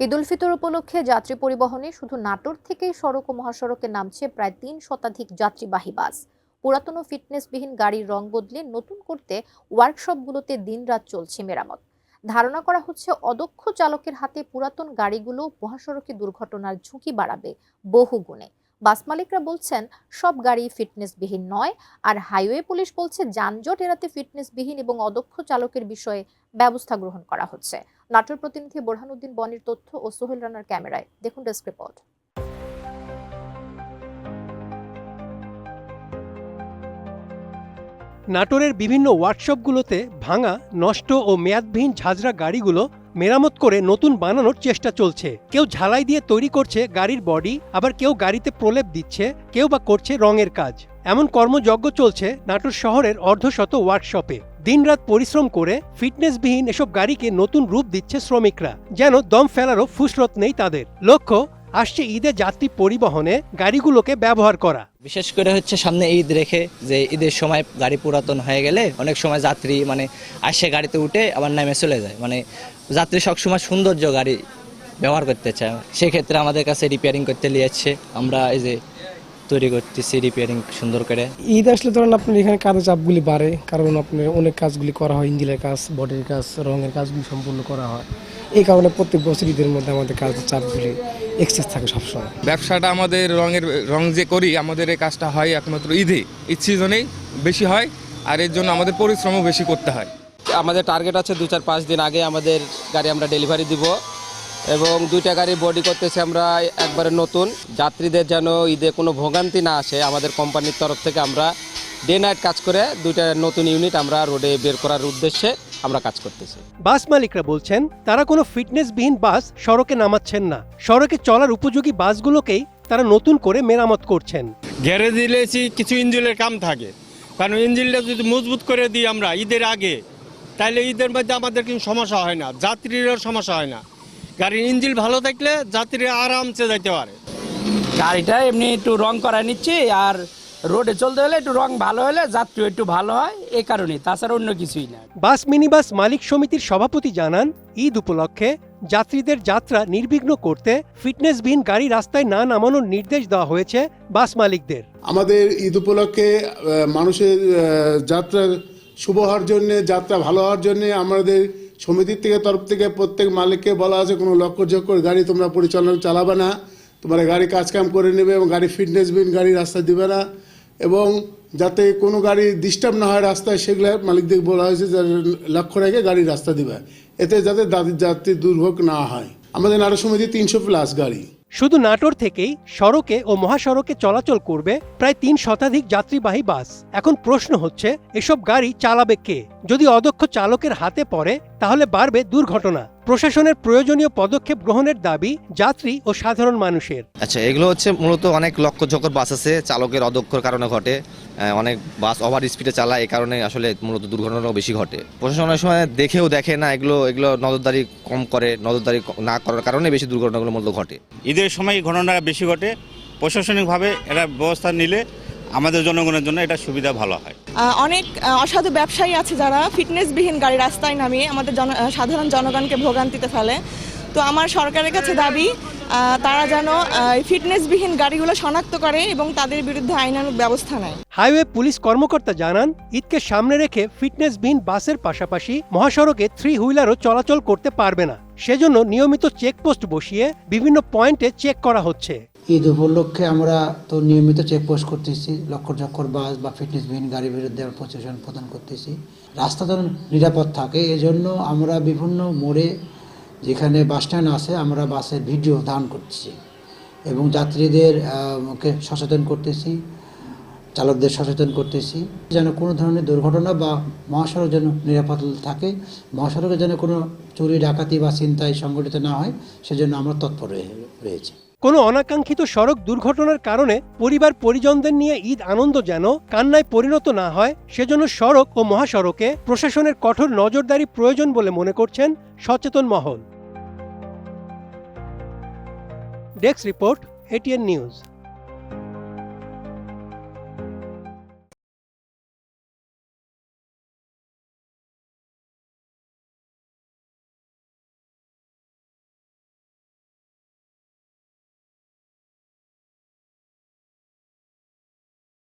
ঈদ উল ফিতর উপলক্ষে যাত্রী পরিবহনে শুধু নাটোর থেকেই সড়ক ও মহাসড়কে নামছে প্রায় ৩ শতাধিক যাত্রীবাহী বাস। পুরাতন ও ফিটনেসবিহীন গাড়ির রং বদলে নতুন করতে ওয়ার্কশপগুলোতে দিনরাত চলছে মেরামত। ধারণা করা হচ্ছে অদক্ষ চালকের হাতে পুরাতন গাড়িগুলো মহাসড়কে দুর্ঘটনার ঝুঁকি বাড়াবে বহু গুণে। বাস মালিকরা বলছেন সব গাড়ি ফিটনেসবিহীন নয়, আর হাইওয়ে পুলিশ বলছে যানজট এড়াতে ফিটনেসবিহীন এবং অদক্ষ চালকের বিষয়ে ব্যবস্থা গ্রহণ করা হচ্ছে। নাটোর প্রতিনিধি বোরহানুদ্দিন বনির তথ্য ও সোহেল রানার ক্যামেরায় দেখুন ডেস্ক রিপোর্ট। নাটোরের বিভিন্ন ওয়ার্কশপগুলোতে ভাঙা, নষ্ট ও মেয়াদবিহীন ঝাঁঝরা গাড়িগুলো মেরামত করে নতুন বানানোর চেষ্টা চলছে। কেউ ঝালাই দিয়ে তৈরি করছে গাড়ির বডি, আবার কেউ গাড়িতে প্রলেপ দিচ্ছে, কেউ বা করছে রঙের কাজ। এমন কর্মযজ্ঞ চলছে নাটোর শহরের অর্ধশত ওয়ার্কশপে। দিনরাত পরিশ্রম করে ফিটনেসবিহীন এসব গাড়িকে নতুন রূপ দিচ্ছে শ্রমিকরা, যেন দম ফেলারও ফুসরত নেই তাদের। লক্ষ্য আসছে ঈদে যাত্রী পরিবহনে গাড়িগুলোকে ব্যবহার করা। বিশেষ করে হচ্ছে সামনে ঈদ রেখে, যে ঈদের সময় গাড়ি পুরাতন হয়ে গেলে অনেক সময় যাত্রী আসে গাড়িতে উঠে আবার নামে চলে যায়, যাত্রী সবসময় সৌন্দর্য গাড়ি ব্যবহার করতে চায়। সেক্ষেত্রে আমাদের কাছে রিপেয়ারিং করতে নিয়ে যাচ্ছে, আমরা এই যে তৈরি করতেছি রিপেয়ারিং সুন্দর করে। ঈদ আসলে ধরেন আপনার এখানে কাজের চাপগুলি বাড়ে, কারণ আপনার অনেক কাজগুলি করা হয়, ইঞ্জিনের কাজ, বডির কাজ, রঙের কাজগুলি সম্পূর্ণ করা হয়। এই কারণে প্রত্যেক বছর ঈদের মধ্যে আমাদের কাজের চাপগুলি এক্সেস থাকে সবসময়। ব্যবসাটা আমাদের রং যে করি, আমাদের এই কাজটা হয় একমাত্র ঈদ সিজনেই বেশি হয়, আর এর জন্য আমাদের পরিশ্রমও বেশি করতে হয়। আমাদের টার্গেট আছে 2-4-5 দিন আগে আমাদের গাড়ি আমরা ডেলিভারি দিব, এবং 2টা গাড়ি বডি করতেছি আমরা একবারে নতুন। যাত্রীদের যেন ঈদে কোনো ভোগান্তি না আসে, আমাদের কোম্পানির তরফ থেকে আমরা ডে নাইট কাজ করে 2টা নতুন ইউনিট আমরা রোডে বের করার উদ্দেশ্যে আমরা কাজ করতেছি। বাস মালিকরা বলছেন তারা কোনো ফিটনেসবিহীন বাস সড়কে নামাচ্ছেন না, সড়কে চলার উপযোগী বাসগুলোকেই তারা নতুন করে মেরামত করছেন। গ্যারেজ দিলেছি কিছু ইঞ্জিনের কাম থাকে, কারণ ইঞ্জিনটা যদি মজবুত করে দিই আমরা ঈদের আগে, তাহলে ঈদের মধ্যে আমাদের কোনো সমস্যা হয় না, যাত্রীরও সমস্যা হয় না। গাড়ির ইঞ্জিন ভালো থাকলে যাত্রীরা আরামসে যাইতে পারে। গাড়িটা এমনি একটু রং করা নিচ্ছি, আর রোডে চলতে হলে একটু রং ভালো হলে যাত্রী একটু ভালো হয়, এই কারণে, তাছাড়া অন্য কিছুই না। বাস মিনিবাস মালিক সমিতির সভাপতি জানান, ঈদ উপলক্ষে যাত্রীদের যাত্রা নির্বিঘ্ন করতে ফিটনেসবিহীন গাড়ি রাস্তায় না নামানোর নির্দেশ দেওয়া হয়েছে বাস মালিকদের। আমাদের ঈদ উপলক্ষে মানুষের যাত্রা শুভ হওয়ার জন্য, যাত্রা ভালো হওয়ার জন্য আমাদের সমিতির থেকে তরফ থেকে প্রত্যেক মালিককে বলা আছে কোনো লক্ষ্যঝক্কর গাড়ি তোমরা পরিচালনা চালাবে না, তোমরা গাড়ি কাজকাম করে নেবে এবং গাড়ি ফিটনেসবিহীন গাড়ি রাস্তায় দিবে না, এবং যাতে কোনো গাড়ি ডিস্টার্ব না হয় রাস্তায়, সেগুলো মালিকদের বলা হয়েছে যে লক্ষ্য রেখে গাড়ি রাস্তা দিবে, এতে যাতে যাত্রী দুর্ভোগ না হয়। আমাদের নাটোর সমিতি 300+ গাড়ি। শুধু নাটোর থেকেই সড়কে ও মহাসড়কে চলাচল করবে প্রায় 3 শতাধিক যাত্রীবাহী বাস। এখন প্রশ্ন হচ্ছে, এসব গাড়ি চালাবে কে? যদি অদক্ষ চালকের হাতে পড়ে তাহলে বাড়বে দুর্ঘটনা। প্রশাসনের প্রয়োজনীয় পদক্ষেপ গ্রহণের দাবি যাত্রী ও সাধারণ মানুষের। আচ্ছা, এগুলো হচ্ছে মূলত অনেক লক্ষ্যঝক্কর বাস আছে, চালকের অদক্ষর কারণে ঘটে। অনেক বাস ওভার স্পিডে চালায়, এই কারণে আসলে মূলত দুর্ঘটনাও বেশি ঘটে। প্রশাসন অনেক সময় দেখেও দেখে না, এগুলো নজরদারি কম করে, নজরদারি না করার কারণে বেশি দুর্ঘটনাগুলো মূলত ঘটে। ঈদের সময় ঘটনাটা বেশি ঘটে, প্রশাসনিকভাবে এটা ব্যবস্থা নিলে আমাদের জনগণের জন্য এটা সুবিধা ভালো হয়। অনেক অসাধু ব্যবসায়ী আছে যারা ফিটনেসবিহীন গাড়ি রাস্তায় নামিয়ে আমাদের সাধারণ জনগণকে ভোগান্তিতে ফেলে। তো আমার সরকারের কাছে দাবি, তারা যেন ফিটনেসবিহীন গাড়িগুলো শনাক্ত করে এবং তাদের বিরুদ্ধে আইনানুগ ব্যবস্থা নেয়। হাইওয়ে পুলিশ কর্মকর্তা জানান, ঈদকে সামনে রেখে ফিটনেসবিহীন বাসের পাশাপাশি মহাসড়কে 3 হুইলারও চলাচল করতে পারবে না। সেজন্য নিয়মিত চেকপোস্ট বসিয়ে বিভিন্ন পয়েন্টে চেক করা হচ্ছে। ঈদ উপলক্ষে আমরা তো নিয়মিত চেকপোস্ট করতেছি, লক্ষ্যঝক্কর বাস বা ফিটনেসবিহীন গাড়ির বিরুদ্ধে আমরা প্রশাসন প্রদান করতেছি। রাস্তা যেন নিরাপদ থাকে, এজন্য আমরা বিভিন্ন মোড়ে যেখানে বাস স্ট্যান্ড আছে আমরা বাসের ভিডিও ধারণ করতেছি এবং যাত্রীদের সচেতন করতেছি, চালকদের সচেতন করতেছি যেন কোনো ধরনের দুর্ঘটনা বা মহাসড়ক যেন নিরাপদ থাকে, মহাসড়কে যেন কোনো চুরি ডাকাতি বা ছিনতাই সংঘটিত না হয়, সেজন্য আমরা তৎপর রয়েছি। কোনো অনাকাঙ্ক্ষিত সড়ক দুর্ঘটনার কারণে পরিবার পরিজনদের নিয়ে ঈদ আনন্দ যেন কান্নায় পরিণত না হয়, সেজন্য সড়ক ও মহাসড়কে প্রশাসনের কঠোর নজরদারি প্রয়োজন বলে মনে করছেন সচেতন মহল। Desk report, ATN news.